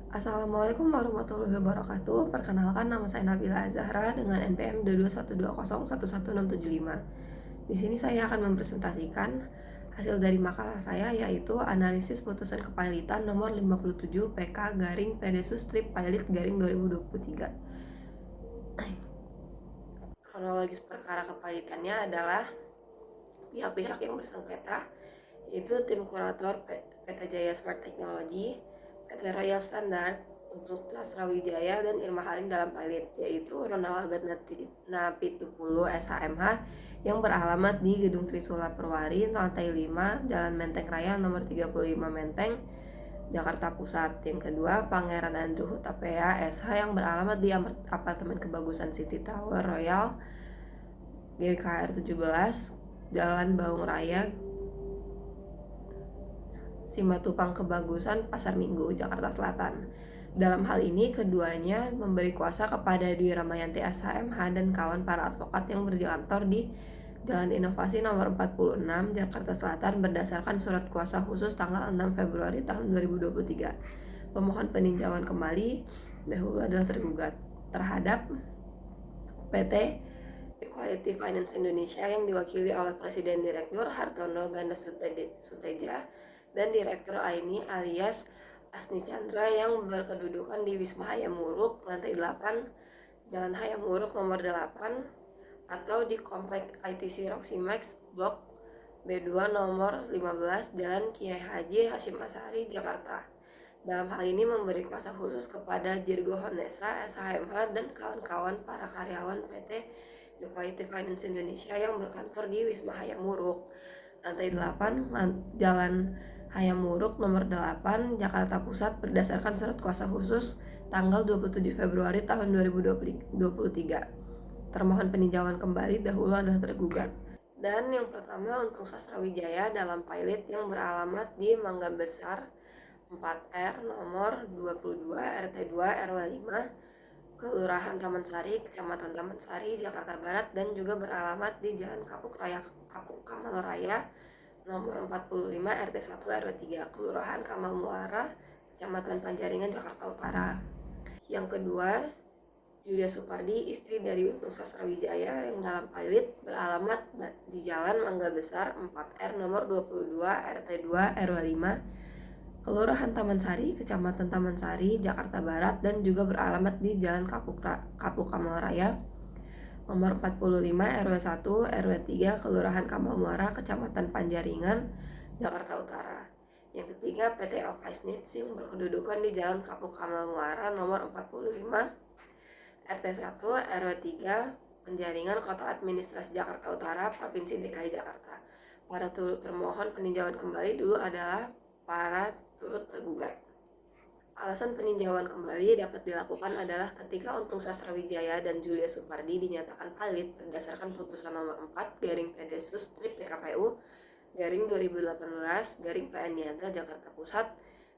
Assalamualaikum warahmatullahi wabarakatuh. Perkenalkan, nama saya Nabila Zahra dengan NPM 22120111675. Di sini saya akan mempresentasikan hasil dari makalah saya, yaitu analisis putusan kepailitan nomor 57 PK garing Pedesus Strip Pilot garing 2023. Kronologis perkara kepailitannya adalah pihak-pihak yang bersengketa, yaitu tim kurator PT Jaya Smart Technology, PT Royal Standard, untuk Sasrawijaya dan Irma Halim dalam pilot, yaitu Ronald Albert Napitupulu SHMH yang beralamat di Gedung Trisula Perwari, lantai 5, Jalan Menteng Raya nomor 35 Menteng, Jakarta Pusat. Yang kedua, Pangeran Andrew Hutapea SH yang beralamat di apartemen Kebagusan City Tower Royal, GKR 17, Jalan Baung Raya, Simatupang Kebagusan, Pasar Minggu, Jakarta Selatan. Dalam hal ini, keduanya memberi kuasa kepada Dwi Ramayanti SHMH dan kawan para advokat yang berkantor di Jalan Inovasi nomor 46, Jakarta Selatan berdasarkan surat kuasa khusus tanggal 6 Februari tahun 2023. Pemohon peninjauan kembali dahulu adalah tergugat terhadap PT Equality Finance Indonesia yang diwakili oleh Presiden Direktur Hartono Ganda Suteja dan Direktur Aini alias Asni Chandra yang berkedudukan di Wisma Hayamuruk, lantai 8, Jalan Hayamuruk nomor 8, atau di Komplek ITC Roximax, Blok B2 nomor 15, Jalan Kiai Haji Hashim Asari, Jakarta. Dalam hal ini memberi kuasa khusus kepada Dirgo Honesa, SHMH, dan kawan-kawan para karyawan PT Equality Finance Indonesia yang berkantor di Wisma Hayamuruk, lantai 8, Jalan Hayamuruk nomor 8, Jakarta Pusat berdasarkan surat kuasa khusus tanggal 27 Februari tahun 2023. Termohon peninjauan kembali dahulu adalah tergugat. Dan yang pertama untuk Sasrawijaya dalam pilot yang beralamat di Mangga Besar 4R nomor 22 RT2 RW 5, Kelurahan Taman Sari, Kecamatan Taman Sari, Jakarta Barat, dan juga beralamat di Jalan Kapuk Kamal Raya nomor 45 RT1 RW 3, Kelurahan Kamal Muara, Kecamatan Panjaringan, Jakarta Utara. Yang kedua, Julia Supardi, istri dari Untung Sasrawijaya yang dalam pilot beralamat di Jalan Mangga Besar 4R nomor 22 RT2 RW 5, Kelurahan Taman Sari, Kecamatan Taman Sari, Jakarta Barat, dan juga beralamat di Jalan Kapuk Kamal Raya nomor 45 RW 1 RW 3, Kelurahan Kamal Muara, Kecamatan Panjaringan, Jakarta Utara. Yang ketiga, PT Ovice Knits yang berkedudukan di Jalan Kapuk Kamal Muara nomor 45 RT1 RW 3, Penjaringan, Kota Administrasi Jakarta Utara, Provinsi DKI Jakarta. Para turut termohon peninjauan kembali dulu adalah para turut tergugat. Alasan peninjauan kembali dapat dilakukan adalah ketika Untung Sasrawijaya dan Julia Supardi dinyatakan valid berdasarkan putusan nomor 4 garing Pedesus Strip PKPU garing 2018 garing PN Niaga Jakarta Pusat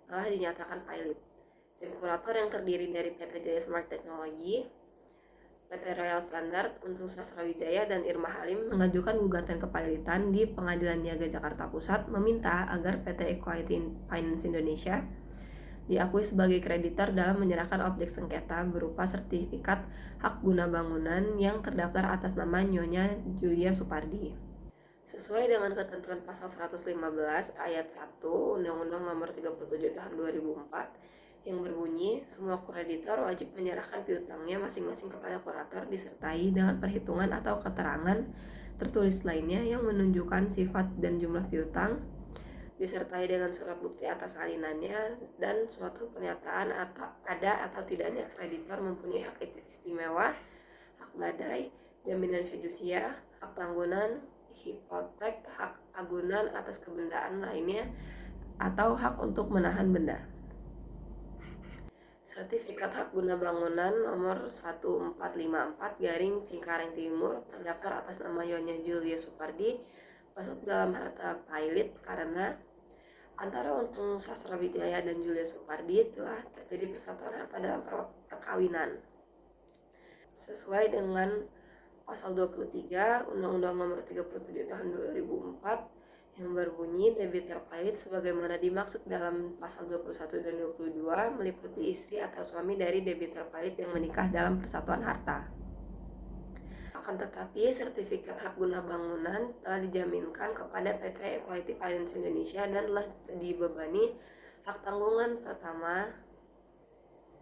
telah dinyatakan valid. Tim kurator yang terdiri dari PT Jaya Smart Technology, PT Royal Standard, Untung Sasrawijaya, dan Irma Halim mengajukan gugatan kepailitan di Pengadilan Niaga Jakarta Pusat meminta agar PT Equality Finance Indonesia diakui sebagai kreditor dalam menyerahkan objek sengketa berupa sertifikat hak guna bangunan yang terdaftar atas nama Nyonya Julia Supardi. Sesuai dengan ketentuan pasal 115 ayat 1 Undang-Undang Nomor 37 Tahun 2004 yang berbunyi, semua kreditor wajib menyerahkan piutangnya masing-masing kepada kurator disertai dengan perhitungan atau keterangan tertulis lainnya yang menunjukkan sifat dan jumlah piutang, disertai dengan surat bukti atas salinannya, dan suatu pernyataan ada atau tidaknya kreditor mempunyai hak istimewa, hak gadai, jaminan fidusia, hak tanggunan, hipotek, hak agunan atas kebendaan lainnya, atau hak untuk menahan benda. Sertifikat hak guna bangunan nomor 1454 garing Cengkareng Timur terdaftar atas nama Nyonya Julia Supardi masuk dalam harta pilot karena antara Untung Sasrawijaya dan Julia Supardi telah terjadi persatuan harta dalam perkawinan. Sesuai dengan pasal 23 Undang-Undang Nomor 37 Tahun 2004 yang berbunyi debitur pilot sebagaimana dimaksud dalam pasal 21 dan 22 meliputi istri atau suami dari debitur pilot yang menikah dalam persatuan harta. Akan tetapi, sertifikat hak guna bangunan telah dijaminkan kepada PT Equity Finance Indonesia dan telah dibebani hak tanggungan pertama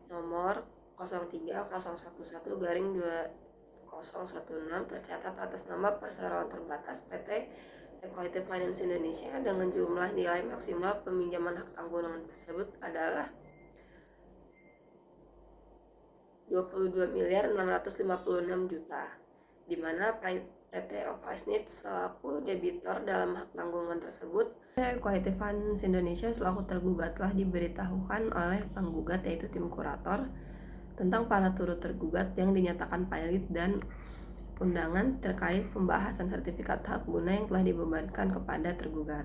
nomor 03011-2016 tercatat atas nama perseroan terbatas PT Equity Finance Indonesia dengan jumlah nilai maksimal peminjaman hak tanggungan tersebut adalah 22.656.000.000, di mana PT Ovasnit selaku debitor dalam hak tanggungan tersebut. Equity Finance Indonesia selaku tergugat telah diberitahukan oleh penggugat yaitu tim kurator tentang para turut tergugat yang dinyatakan pilot dan undangan terkait pembahasan sertifikat hak guna yang telah dibebankan kepada tergugat.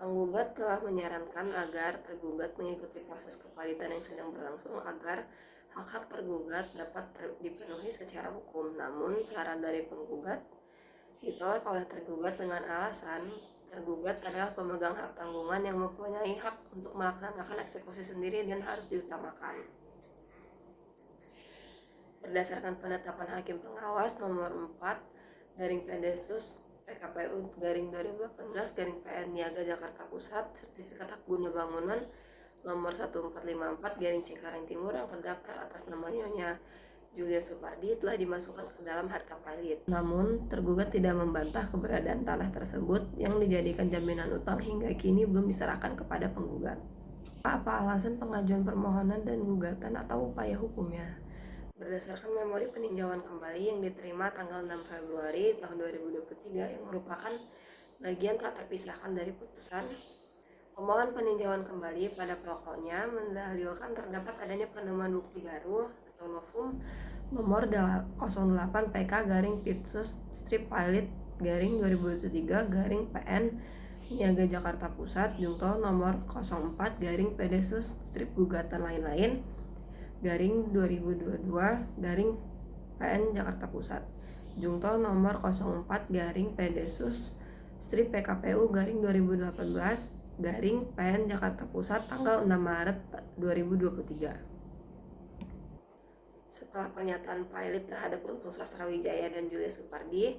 Penggugat telah menyarankan agar tergugat mengikuti proses kepalitan yang sedang berlangsung agar hak-hak tergugat dapat dipenuhi secara hukum. Namun, saran dari penggugat ditolak oleh tergugat dengan alasan tergugat adalah pemegang hak tanggungan yang mempunyai hak untuk melaksanakan eksekusi sendiri dan harus diutamakan. Berdasarkan penetapan Hakim Pengawas nomor 4/Pendesus PKPU /2018/PN Niaga Jakarta Pusat, sertifikat hak guna bangunan nomor 1454 Cikarang Timur yang terdaftar atas nama Nyonya Julia Supardi telah dimasukkan ke dalam harta pilot. Namun, tergugat tidak membantah keberadaan tanah tersebut yang dijadikan jaminan utang hingga kini belum diserahkan kepada penggugat. Apa alasan pengajuan permohonan dan gugatan atau upaya hukumnya? Berdasarkan memori peninjauan kembali yang diterima tanggal 6 Februari tahun 2023 yang merupakan bagian tak terpisahkan dari putusan, pemohon peninjauan kembali pada pokoknya mendalilkan terdapat adanya penemuan bukti baru atau novum nomor 08 PK-Pitsus Strip Pilot /2023-PN Niaga Jakarta Pusat Jungtol nomor 04 Pedesus Strip Gugatan lain-lain /2022 PN Jakarta Pusat Jungtol nomor 04 Pedesus Strip PKPU 2018 PN Jakarta Pusat tanggal 6 Maret 2023. Setelah pernyataan pilot terhadap Untung Sastrawijaya dan Julia Supardi,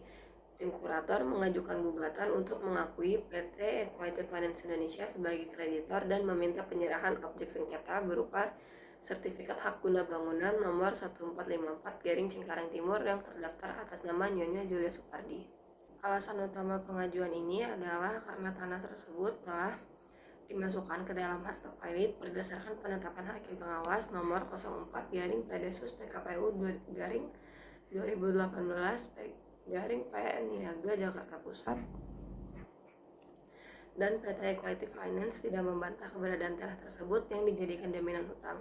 tim kurator mengajukan gugatan untuk mengakui PT Equity Finance Indonesia sebagai kreditor dan meminta penyerahan objek sengketa berupa sertifikat hak guna bangunan nomor 1454 Cikarang Timur yang terdaftar atas nama Nyonya Julia Supardi. Alasan utama pengajuan ini adalah karena tanah tersebut telah dimasukkan ke dalam harta pilot berdasarkan penetapan Hakim Pengawas nomor 04 Pedesus PKPU 2018-PN Niaga Jakarta Pusat, dan PT Equity Finance tidak membantah keberadaan tanah tersebut yang dijadikan jaminan hutang.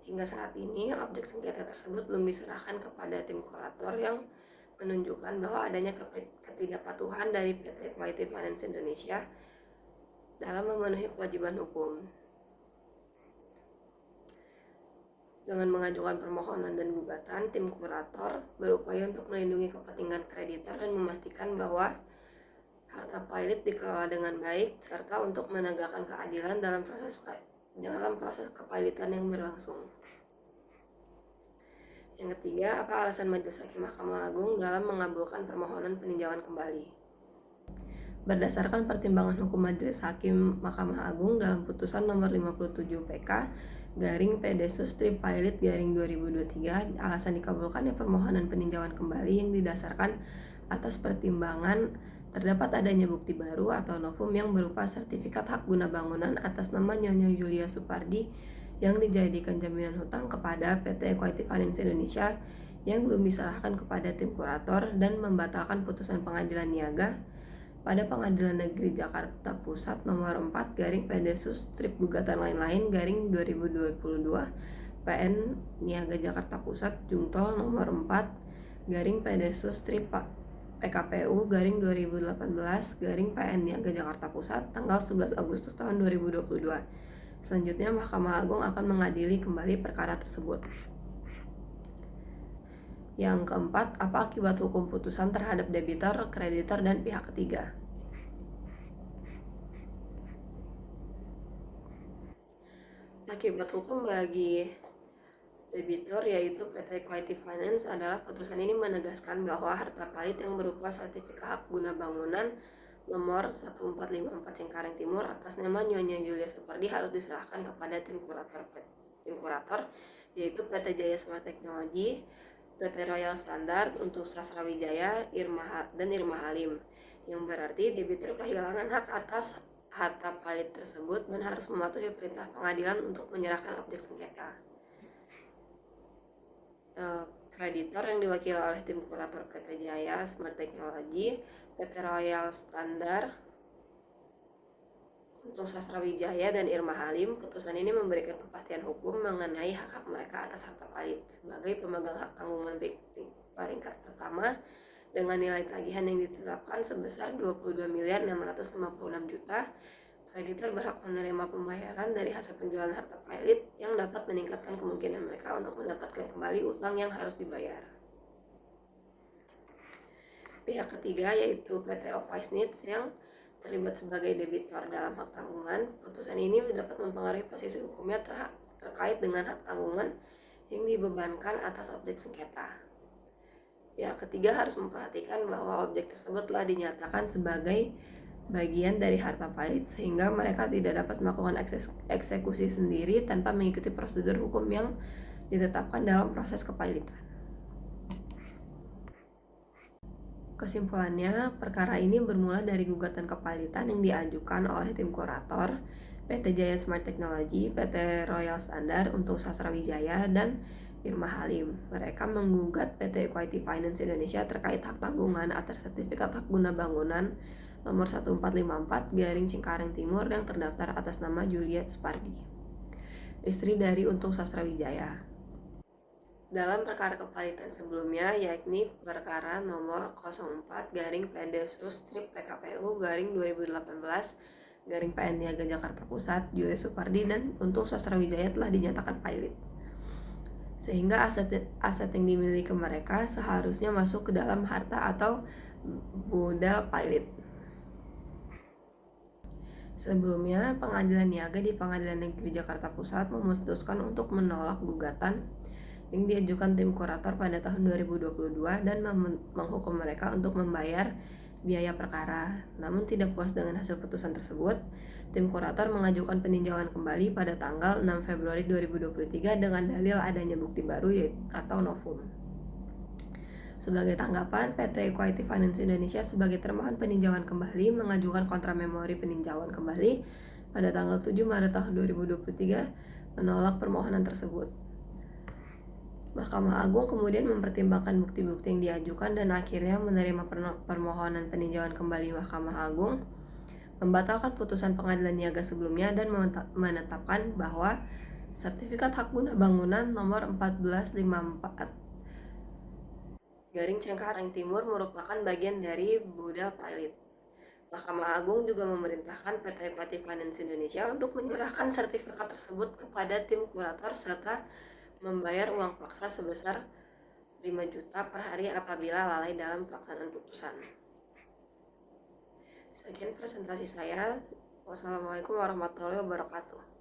Hingga saat ini, objek sengketa tersebut belum diserahkan kepada tim kurator yang menunjukkan bahwa adanya ketidakpatuhan dari PT Equity Finance Indonesia dalam memenuhi kewajiban hukum. Dengan mengajukan permohonan dan gugatan, tim kurator berupaya untuk melindungi kepentingan kreditor dan memastikan bahwa harta pilot dikelola dengan baik, serta untuk menegakkan keadilan dalam proses kepilotan yang berlangsung. Yang ketiga, apa alasan Majelis Hakim Mahkamah Agung dalam mengabulkan permohonan peninjauan kembali? Berdasarkan pertimbangan hukum Majelis Hakim Mahkamah Agung dalam putusan nomor 57 PK-Pedesus Strip Pilot 2023, alasan dikabulkannya permohonan peninjauan kembali yang didasarkan atas pertimbangan terdapat adanya bukti baru atau novum yang berupa sertifikat hak guna bangunan atas nama Nyonya Julia Supardi yang dijadikan jaminan hutang kepada PT Equity Finance Indonesia yang belum diserahkan kepada tim kurator dan membatalkan putusan pengadilan niaga pada Pengadilan Negeri Jakarta Pusat nomor 4 Pedesus Strip Gugatan lain-lain 2022 PN Niaga Jakarta Pusat Jungtol nomor 4 Pedesus Strip PKPU 2018 PN Niaga Jakarta Pusat tanggal 11 Agustus tahun 2022. Selanjutnya, Mahkamah Agung akan mengadili kembali perkara tersebut. Yang keempat, apa akibat hukum putusan terhadap debitor, kreditor, dan pihak ketiga? Akibat hukum bagi debitur yaitu PT Equity Finance adalah putusan ini menegaskan bahwa harta palit yang berupa sertifikat hak guna bangunan nomor 1454 Cengkareng Timur atas nama Nyonya Julia Supardi harus diserahkan kepada tim kurator yaitu PT Jaya Smart Technology, PT Royal Standard untuk Sasrawijaya dan Irma Halim, yang berarti debitur kehilangan hak atas harta palit tersebut dan harus mematuhi perintah pengadilan untuk menyerahkan objek sengketa. Kreditor yang diwakili oleh tim kurator PT Jaya Smart Technology, PT Royal Standard untuk Sasrawijaya dan Irma Halim. Putusan ini memberikan kepastian hukum mengenai hak-hak mereka atas harta palit sebagai pemegang hak tanggungan peringkat pertama dengan nilai tagihan yang ditetapkan sebesar 22.656.000.000. Kreditor berhak menerima pembayaran dari hasil penjualan harta palit yang dapat meningkatkan kemungkinan mereka untuk mendapatkan kembali utang yang harus dibayar. Pihak ketiga yaitu PT Office Needs yang terlibat sebagai debitur dalam hak tanggungan. Putusan ini dapat mempengaruhi posisi hukumnya terkait dengan hak tanggungan yang dibebankan atas objek sengketa. Pihak ketiga harus memperhatikan bahwa objek tersebut telah dinyatakan sebagai bagian dari harta palit sehingga mereka tidak dapat melakukan eksekusi sendiri tanpa mengikuti prosedur hukum yang ditetapkan dalam proses kepalitan. Kesimpulannya, perkara ini bermula dari gugatan kepalitan yang diajukan oleh tim kurator PT Jaya Smart Technology, PT Royal Standard untuk Sasrawijaya dan Irma Halim. Mereka menggugat PT Equity Finance Indonesia terkait hak tanggungan atas sertifikat hak guna bangunan nomor 1454 Cengkareng Timur yang terdaftar atas nama Julia Supardi, istri dari Untung Sasrawijaya. Dalam perkara kepalitan sebelumnya, yakni perkara nomor 04/PKPU/2018/PN Niaga Jakarta Pusat, Julia Supardi dan Untung Sasrawijaya telah dinyatakan pailit, sehingga aset yang dimiliki mereka seharusnya masuk ke dalam harta atau modal pailit. Sebelumnya, Pengadilan Niaga di Pengadilan Negeri Jakarta Pusat memutuskan untuk menolak gugatan yang diajukan tim kurator pada tahun 2022 dan menghukum mereka untuk membayar biaya perkara. Namun tidak puas dengan hasil putusan tersebut, tim kurator mengajukan peninjauan kembali pada tanggal 6 Februari 2023 dengan dalil adanya bukti baru atau novum. Sebagai tanggapan, PT Equity Finance Indonesia sebagai termohon peninjauan kembali mengajukan kontra memori peninjauan kembali pada tanggal 7 Maret tahun 2023 menolak permohonan tersebut. Mahkamah Agung kemudian mempertimbangkan bukti-bukti yang diajukan dan akhirnya menerima permohonan peninjauan kembali Mahkamah Agung, membatalkan putusan pengadilan niaga sebelumnya dan menetapkan bahwa sertifikat hak guna bangunan nomor 1454 Cengkareng Timur merupakan bagian dari modal pailit. Mahkamah Agung juga memerintahkan PT Equity Finance Indonesia untuk menyerahkan sertifikat tersebut kepada tim kurator serta membayar uang paksa sebesar 5 juta per hari apabila lalai dalam pelaksanaan putusan. Sekian presentasi saya. Wassalamualaikum warahmatullahi wabarakatuh.